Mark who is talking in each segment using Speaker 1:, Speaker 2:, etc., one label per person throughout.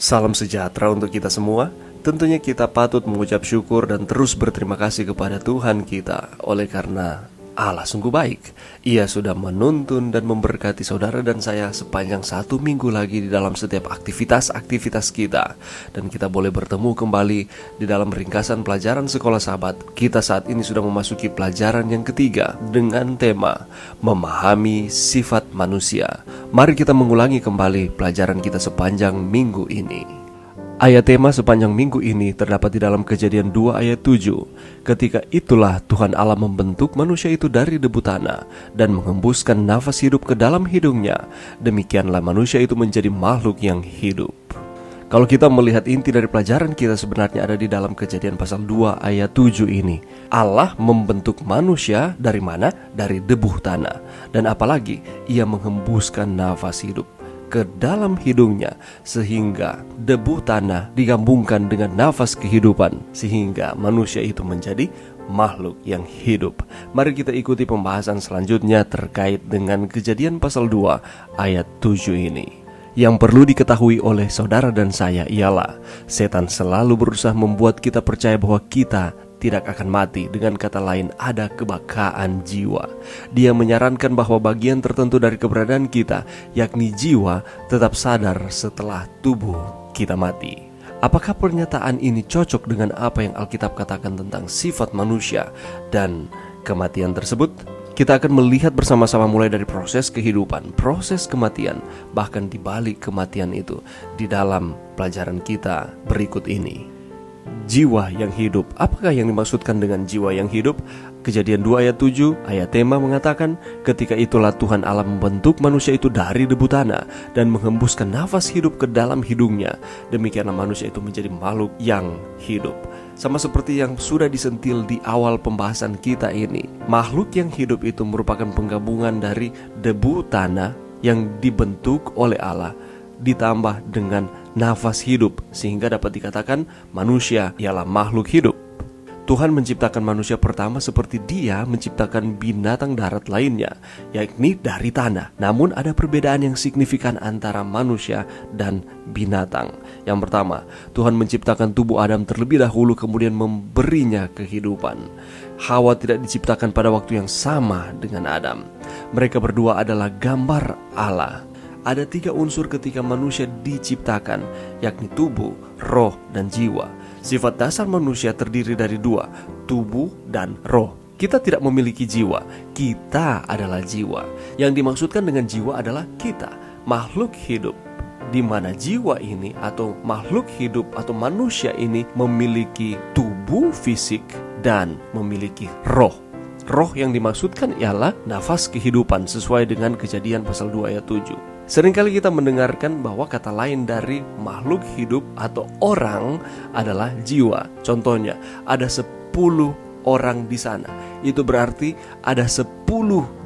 Speaker 1: Salam sejahtera untuk kita semua. Tentunya kita patut mengucap syukur dan terus berterima kasih kepada Tuhan kita. Oleh karena Allah sungguh baik. Ia sudah menuntun dan memberkati saudara dan saya sepanjang 1 minggu lagi di dalam setiap aktivitas-aktivitas kita. Dan kita boleh bertemu kembali di dalam ringkasan pelajaran sekolah sahabat. Kita saat ini sudah memasuki pelajaran yang ketiga dengan tema memahami sifat manusia. Mari kita mengulangi kembali pelajaran kita sepanjang minggu ini. Ayat tema sepanjang minggu ini terdapat di dalam Kejadian 2 ayat 7. Ketika itulah Tuhan Allah membentuk manusia itu dari debu tanah dan menghembuskan nafas hidup ke dalam hidungnya. Demikianlah manusia itu menjadi makhluk yang hidup. Kalau kita melihat inti dari pelajaran kita sebenarnya ada di dalam Kejadian pasal 2 ayat 7 ini. Allah membentuk manusia dari mana? Dari debu tanah. Dan apalagi ia menghembuskan nafas hidup ke dalam hidungnya, sehingga debu tanah digabungkan dengan nafas kehidupan, sehingga manusia itu menjadi makhluk yang hidup. Mari kita ikuti pembahasan selanjutnya terkait dengan Kejadian pasal 2 ayat 7 ini. Yang perlu diketahui oleh saudara dan saya ialah setan selalu berusaha membuat kita percaya bahwa kita tidak akan mati. Dengan kata lain, ada kebakaan jiwa. Dia menyarankan bahwa bagian tertentu dari keberadaan kita, yakni jiwa, tetap sadar setelah tubuh kita mati. Apakah pernyataan ini cocok dengan apa yang Alkitab katakan tentang sifat manusia dan kematian tersebut? Kita akan melihat bersama-sama mulai dari proses kehidupan, proses kematian, bahkan di balik kematian itu di dalam pelajaran kita berikut ini. Jiwa yang hidup. Apakah yang dimaksudkan dengan jiwa yang hidup? Kejadian 2 ayat 7, ayat tema mengatakan, ketika itulah Tuhan Allah membentuk manusia itu dari debu tanah dan menghembuskan nafas hidup ke dalam hidungnya. Demikianlah manusia itu menjadi makhluk yang hidup. Sama seperti yang sudah disentil di awal pembahasan kita ini, makhluk yang hidup itu merupakan penggabungan dari debu tanah yang dibentuk oleh Allah ditambah dengan nafas hidup, sehingga dapat dikatakan manusia ialah makhluk hidup. Tuhan menciptakan manusia pertama seperti Dia menciptakan binatang darat lainnya, yakni dari tanah. Namun ada perbedaan yang signifikan antara manusia dan binatang. Yang pertama, Tuhan menciptakan tubuh Adam terlebih dahulu, kemudian memberinya kehidupan. Hawa tidak diciptakan pada waktu yang sama dengan Adam. Mereka berdua adalah gambar Allah. Ada 3 unsur ketika manusia diciptakan, yakni tubuh, roh, dan jiwa. Sifat dasar manusia terdiri dari 2, tubuh dan roh. Kita tidak memiliki jiwa, kita adalah jiwa. Yang dimaksudkan dengan jiwa adalah kita, makhluk hidup, di mana jiwa ini atau makhluk hidup atau manusia ini memiliki tubuh fisik dan memiliki roh. Roh yang dimaksudkan ialah nafas kehidupan sesuai dengan Kejadian pasal 2 ayat 7. Seringkali kita mendengarkan bahwa kata lain dari makhluk hidup atau orang adalah jiwa. Contohnya, ada 10 orang di sana. Itu berarti ada 10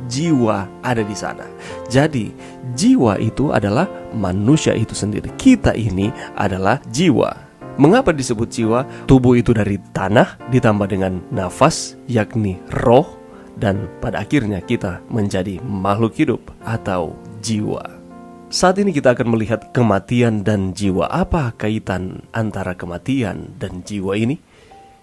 Speaker 1: jiwa ada di sana. Jadi, jiwa itu adalah manusia itu sendiri. Kita ini adalah jiwa. Mengapa disebut jiwa? Tubuh itu dari tanah ditambah dengan nafas, yakni roh, dan pada akhirnya kita menjadi makhluk hidup atau jiwa. Saat ini kita akan melihat kematian dan jiwa. Apa kaitan antara kematian dan jiwa ini?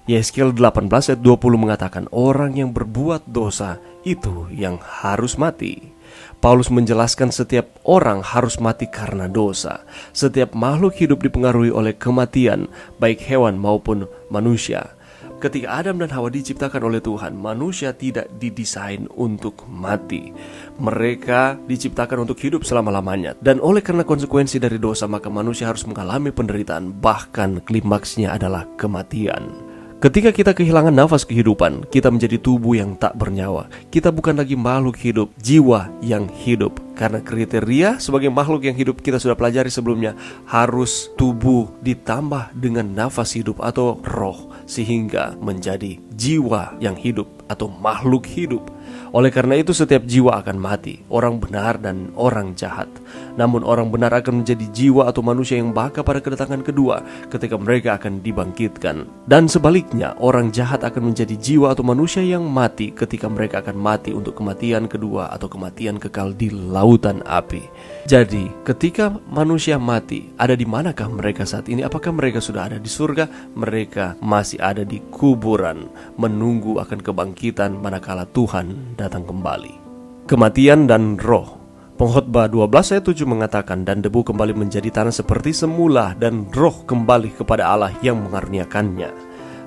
Speaker 1: Yeskel 18 ayat 20 mengatakan, orang yang berbuat dosa itu yang harus mati. Paulus menjelaskan setiap orang harus mati karena dosa. Setiap makhluk hidup dipengaruhi oleh kematian, baik hewan maupun manusia. Ketika Adam dan Hawa diciptakan oleh Tuhan, manusia tidak didesain untuk mati. Mereka diciptakan untuk hidup selama-lamanya. Dan oleh karena konsekuensi dari dosa, maka manusia harus mengalami penderitaan. Bahkan klimaksnya adalah kematian. Ketika kita kehilangan nafas kehidupan, kita menjadi tubuh yang tak bernyawa. Kita bukan lagi makhluk hidup, jiwa yang hidup. Karena kriteria sebagai makhluk yang hidup kita sudah pelajari sebelumnya, harus tubuh ditambah dengan nafas hidup atau roh, sehingga menjadi jiwa yang hidup atau makhluk hidup. Oleh karena itu setiap jiwa akan mati, orang benar dan orang jahat. Namun orang benar akan menjadi jiwa atau manusia yang baka pada kedatangan kedua ketika mereka akan dibangkitkan. Dan sebaliknya, orang jahat akan menjadi jiwa atau manusia yang mati ketika mereka akan mati untuk kematian kedua atau kematian kekal di lautan api. Jadi, ketika manusia mati, ada di manakah mereka saat ini? Apakah mereka sudah ada di surga? Mereka masih ada di kuburan, menunggu akan kebangkitan manakala Tuhan datang kembali. Kematian dan roh. Pengkhotbah 12 ayat 7 mengatakan, dan debu kembali menjadi tanah seperti semula, dan roh kembali kepada Allah yang mengaruniakannya.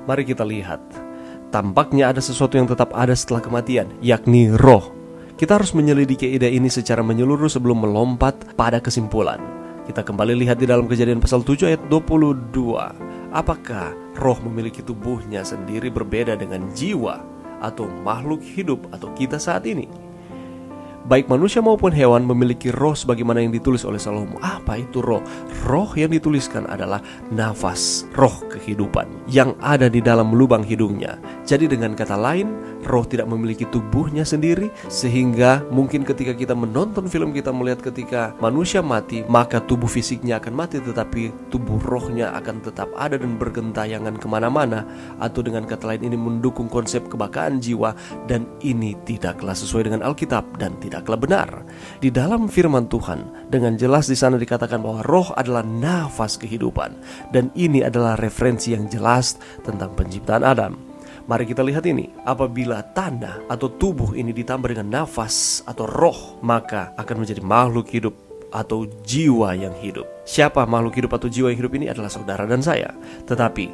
Speaker 1: Mari kita lihat, tampaknya ada sesuatu yang tetap ada setelah kematian, yakni roh. Kita harus menyelidiki ide ini secara menyeluruh sebelum melompat pada kesimpulan. Kita kembali lihat di dalam Kejadian pasal 7 ayat 22. Apakah roh memiliki tubuhnya sendiri berbeda dengan jiwa atau makhluk hidup atau kita saat ini? Baik manusia maupun hewan memiliki roh sebagaimana yang ditulis oleh Salomo. Apa itu roh? Roh yang dituliskan adalah nafas, roh kehidupan yang ada di dalam lubang hidungnya. Jadi dengan kata lain, roh tidak memiliki tubuhnya sendiri, sehingga mungkin ketika kita menonton film, kita melihat ketika manusia mati, maka tubuh fisiknya akan mati, tetapi tubuh rohnya akan tetap ada dan bergentayangan kemana-mana. Atau dengan kata lain, ini mendukung konsep kebakaan jiwa, dan ini tidaklah sesuai dengan Alkitab dan tidaklah benar. Di dalam firman Tuhan dengan jelas di sana dikatakan bahwa roh adalah nafas kehidupan, dan ini adalah referensi yang jelas tentang penciptaan Adam. Mari kita lihat ini. Apabila tanah atau tubuh ini ditambah dengan nafas atau roh, maka akan menjadi makhluk hidup atau jiwa yang hidup. Siapa makhluk hidup atau jiwa yang hidup ini? Adalah saudara dan saya. Tetapi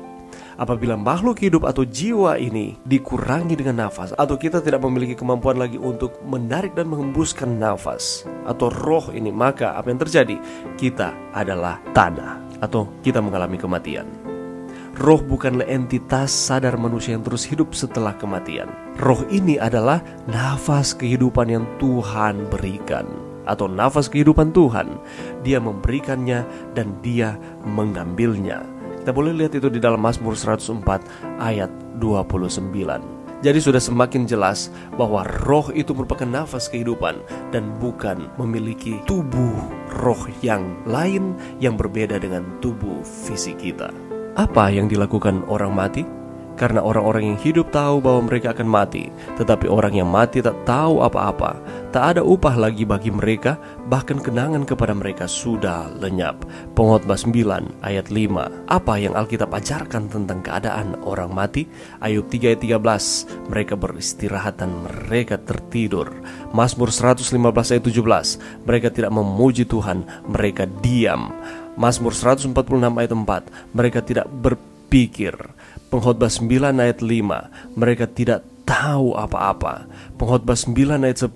Speaker 1: apabila makhluk hidup atau jiwa ini dikurangi dengan nafas, atau kita tidak memiliki kemampuan lagi untuk menarik dan menghembuskan nafas atau roh ini, maka apa yang terjadi? Kita adalah tanah, atau kita mengalami kematian. Roh bukanlah entitas sadar manusia yang terus hidup setelah kematian. Roh ini adalah nafas kehidupan yang Tuhan berikan, atau nafas kehidupan Tuhan. Dia memberikannya dan dia mengambilnya. Kita boleh lihat itu di dalam Mazmur 104 ayat 29. Jadi sudah semakin jelas bahwa roh itu merupakan nafas kehidupan dan bukan memiliki tubuh roh yang lain yang berbeda dengan tubuh fisik kita. Apa yang dilakukan orang mati? Karena orang-orang yang hidup tahu bahwa mereka akan mati, tetapi orang yang mati tak tahu apa-apa. Tak ada upah lagi bagi mereka, bahkan kenangan kepada mereka sudah lenyap. Pengkhotbah 9 ayat 5. Apa yang Alkitab ajarkan tentang keadaan orang mati? Ayub 3 ayat 13. Mereka beristirahat dan mereka tertidur. Mazmur 115 ayat 17. Mereka tidak memuji Tuhan, mereka diam. Mazmur 146 ayat 4. Mereka tidak berpikir. Pengkhotbah 9 ayat 5. Mereka tidak tahu apa-apa. Pengkhotbah 9 ayat 10.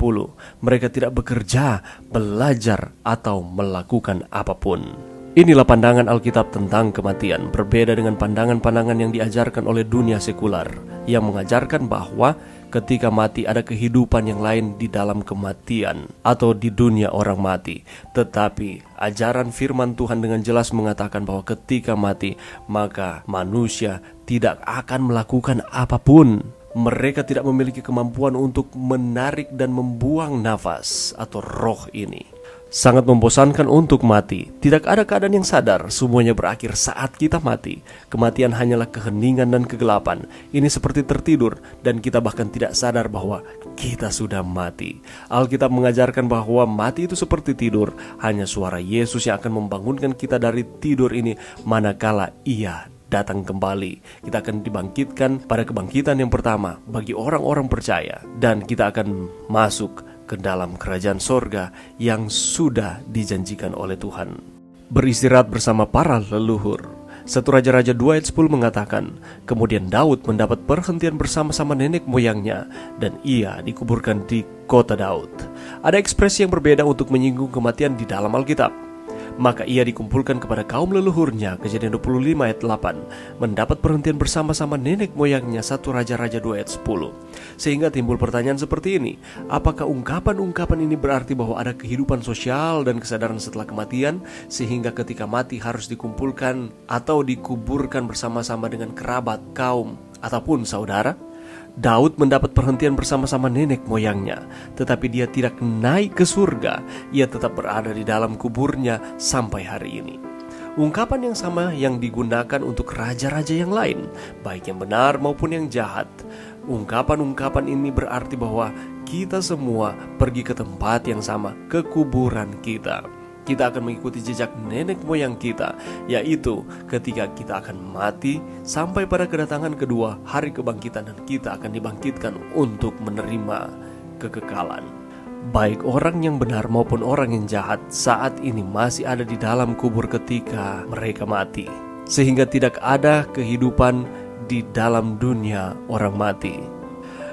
Speaker 1: Mereka tidak bekerja, belajar, atau melakukan apapun. Inilah pandangan Alkitab tentang kematian, berbeda dengan pandangan-pandangan yang diajarkan oleh dunia sekular, yang mengajarkan bahwa ketika mati ada kehidupan yang lain di dalam kematian atau di dunia orang mati. Tetapi ajaran firman Tuhan dengan jelas mengatakan bahwa ketika mati, maka manusia tidak akan melakukan apapun. Mereka tidak memiliki kemampuan untuk menarik dan membuang nafas atau roh ini. Sangat membosankan untuk mati. Tidak ada keadaan yang sadar, semuanya berakhir saat kita mati. Kematian hanyalah keheningan dan kegelapan. Ini seperti tertidur, dan kita bahkan tidak sadar bahwa kita sudah mati. Alkitab mengajarkan bahwa mati itu seperti tidur. Hanya suara Yesus yang akan membangunkan kita dari tidur ini manakala Ia datang kembali. Kita akan dibangkitkan pada kebangkitan yang pertama bagi orang-orang percaya, dan kita akan masuk ke dalam kerajaan sorga yang sudah dijanjikan oleh Tuhan. Beristirahat bersama para leluhur. 1 Raja-Raja 2 ayat 10 mengatakan, kemudian Daud mendapat perhentian bersama-sama nenek moyangnya, dan ia dikuburkan di kota Daud. Ada ekspresi yang berbeda untuk menyinggung kematian di dalam Alkitab. Maka ia dikumpulkan kepada kaum leluhurnya, Kejadian 25 ayat 8, mendapat perhentian bersama-sama nenek moyangnya, 1 Raja-Raja 2 ayat 10. Sehingga timbul pertanyaan seperti ini, apakah ungkapan-ungkapan ini berarti bahwa ada kehidupan sosial dan kesadaran setelah kematian, sehingga ketika mati harus dikumpulkan atau dikuburkan bersama-sama dengan kerabat, kaum, ataupun saudara? Daud mendapat perhentian bersama-sama nenek moyangnya, tetapi dia tidak naik ke surga. Ia tetap berada di dalam kuburnya sampai hari ini. Ungkapan yang sama yang digunakan untuk raja-raja yang lain, baik yang benar maupun yang jahat. Ungkapan-ungkapan ini berarti bahwa kita semua pergi ke tempat yang sama, ke kuburan kita. Kita akan mengikuti jejak nenek moyang kita, yaitu ketika kita akan mati sampai pada kedatangan kedua hari kebangkitan, dan kita akan dibangkitkan untuk menerima kekekalan. Baik orang yang benar maupun orang yang jahat saat ini masih ada di dalam kubur ketika mereka mati, sehingga tidak ada kehidupan di dalam dunia orang mati.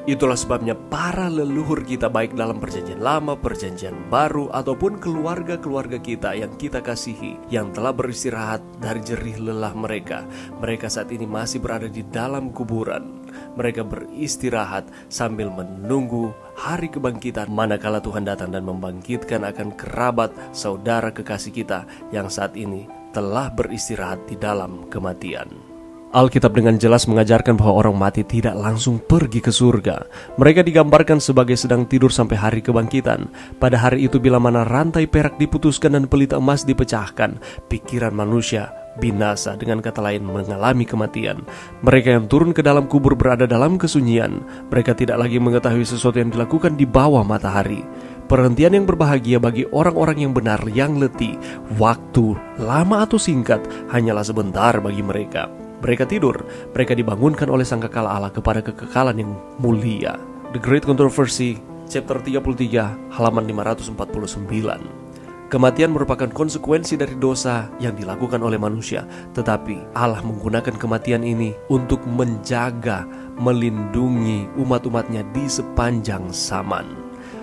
Speaker 1: Itulah sebabnya para leluhur kita, baik dalam perjanjian lama, perjanjian baru, ataupun keluarga-keluarga kita yang kita kasihi, yang telah beristirahat dari jerih lelah mereka. Mereka saat ini masih berada di dalam kuburan. Mereka beristirahat sambil menunggu hari kebangkitan, manakala Tuhan datang dan membangkitkan akan kerabat, saudara kekasih kita yang saat ini telah beristirahat di dalam kematian. Alkitab dengan jelas mengajarkan bahwa orang mati tidak langsung pergi ke surga. Mereka digambarkan sebagai sedang tidur sampai hari kebangkitan. Pada hari itu bila mana rantai perak diputuskan dan pelita emas dipecahkan, pikiran manusia binasa, dengan kata lain mengalami kematian. Mereka yang turun ke dalam kubur berada dalam kesunyian. Mereka tidak lagi mengetahui sesuatu yang dilakukan di bawah matahari. Perhentian yang berbahagia bagi orang-orang yang benar yang letih. Waktu lama atau singkat hanyalah sebentar bagi mereka. Mereka tidur, mereka dibangunkan oleh sangkakala Allah kepada kekekalan yang mulia. The Great Controversy, chapter 33, halaman 549. Kematian merupakan konsekuensi dari dosa yang dilakukan oleh manusia, tetapi Allah menggunakan kematian ini untuk menjaga, melindungi umat-umatnya di sepanjang zaman.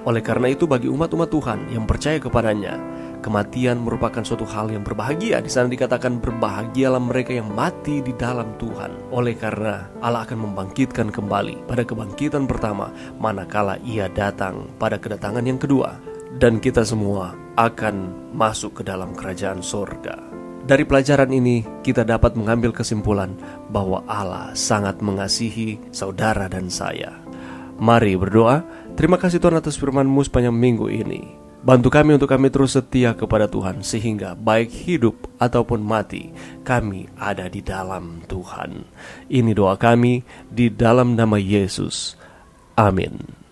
Speaker 1: Oleh karena itu, bagi umat-umat Tuhan yang percaya kepadanya, kematian merupakan suatu hal yang berbahagia. Di sana dikatakan, berbahagialah mereka yang mati di dalam Tuhan. Oleh karena Allah akan membangkitkan kembali pada kebangkitan pertama, manakala Ia datang pada kedatangan yang kedua, dan kita semua akan masuk ke dalam kerajaan sorga. Dari pelajaran ini kita dapat mengambil kesimpulan bahwa Allah sangat mengasihi saudara dan saya. Mari berdoa. Terima kasih Tuhan atas firman-Mu sepanjang minggu ini. Bantu kami untuk kami terus setia kepada Tuhan, sehingga baik hidup ataupun mati, kami ada di dalam Tuhan. Ini doa kami di dalam nama Yesus. Amin.